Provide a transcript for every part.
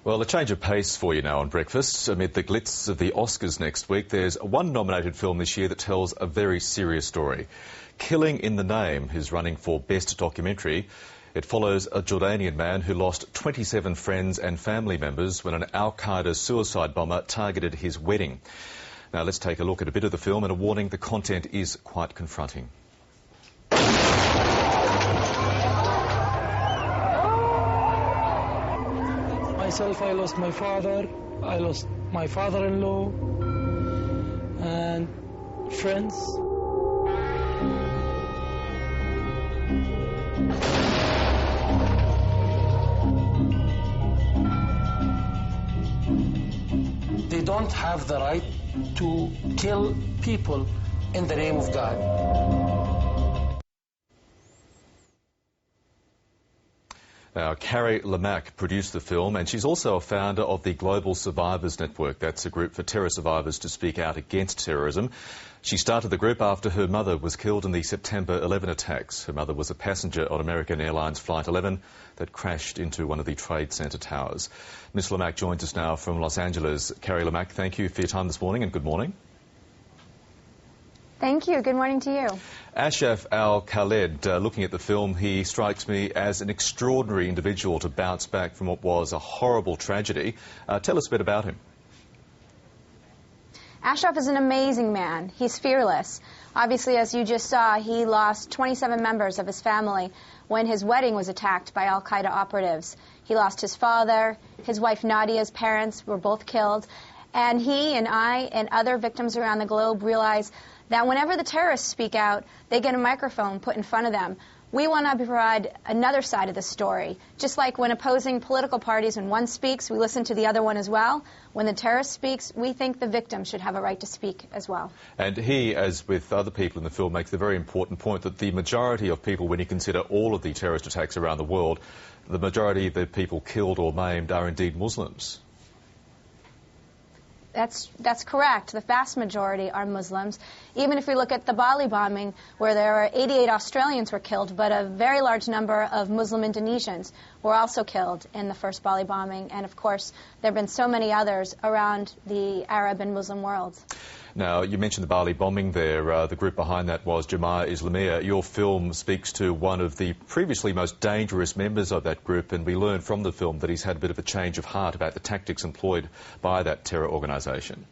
Well, a change of pace for you now on breakfast. Amid the glitz of the Oscars next week, there's one nominated film this year that tells a very serious story. Killing in the Name is running for Best Documentary. It follows a Jordanian man who lost 27 friends and family members when an Al-Qaeda suicide bomber targeted his wedding. Now, let's take a look at a bit of the film, and a warning: the content is quite confronting. Myself, I lost my father, I lost my father-in-law, and friends. They don't have the right to kill people in the name of God. Now, Carrie Lamack produced the film, and she's also a founder of the Global Survivors Network. That's a group for terror survivors to speak out against terrorism. She started the group after her mother was killed in the September 11 attacks. Her mother was a passenger on American Airlines Flight 11 that crashed into one of the Trade Center towers. Ms. Lamack joins us now from Los Angeles. Carrie Lamack, thank you for your time this morning, and good morning. Thank you. Good morning to you. Ashraf Al-Khaled, looking at the film, he strikes me as an extraordinary individual to bounce back from what was a horrible tragedy. Tell us a bit about him. Ashraf is an amazing man. He's fearless. Obviously, as you just saw, he lost 27 members of his family when his wedding was attacked by Al-Qaeda operatives. He lost his father, his wife Nadia's parents were both killed, and he and I and other victims around the globe realize that whenever the terrorists speak out, they get a microphone put in front of them. We want to provide another side of the story. Just like when opposing political parties, when one speaks, we listen to the other one as well. When the terrorist speaks, we think the victim should have a right to speak as well. And he, as with other people in the film, makes the very important point that the majority of people, when you consider all of the terrorist attacks around the world, the majority of the people killed or maimed are indeed Muslims. That's correct. The vast majority are Muslims. Even if we look at the Bali bombing, where there are 88 Australians were killed, but a very large number of Muslim Indonesians were also killed in the first Bali bombing. And of course, there have been so many others around the Arab and Muslim worlds. Now, you mentioned the Bali bombing there. The group behind that was Jemaah Islamiyah. Your film speaks to one of the previously most dangerous members of that group, and we learn from the film that he's had a bit of a change of heart about the tactics employed by that terror organisation.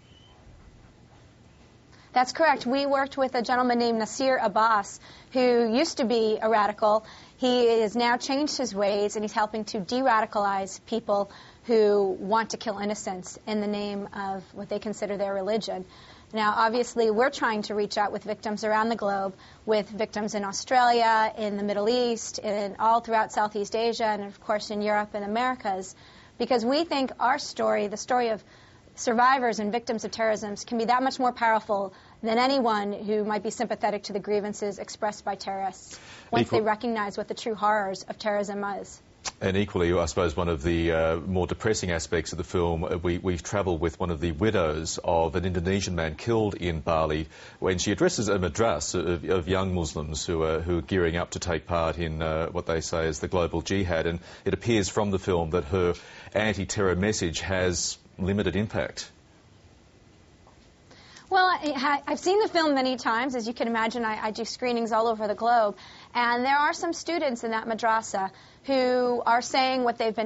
That's correct. We worked with a gentleman named Nasir Abbas, who used to be a radical. He has now changed his ways, and he's helping to de-radicalize people who want to kill innocents in the name of what they consider their religion. Now, obviously, we're trying to reach out with victims around the globe, with victims in Australia, in the Middle East, and all throughout Southeast Asia, and of course in Europe and Americas, because we think our story, the story of survivors and victims of terrorism, can be that much more powerful than anyone who might be sympathetic to the grievances expressed by terrorists once they recognize what the true horrors of terrorism is. And equally, I suppose, one of the more depressing aspects of the film, we travel with one of the widows of an Indonesian man killed in Bali, when she addresses a madrasa of young Muslims who are gearing up to take part in what they say is the global jihad. And it appears from the film that her anti-terror message has limited impact. Well, I've seen the film many times. As you can imagine, I do screenings all over the globe. And there are some students in that madrasa who are saying what they've been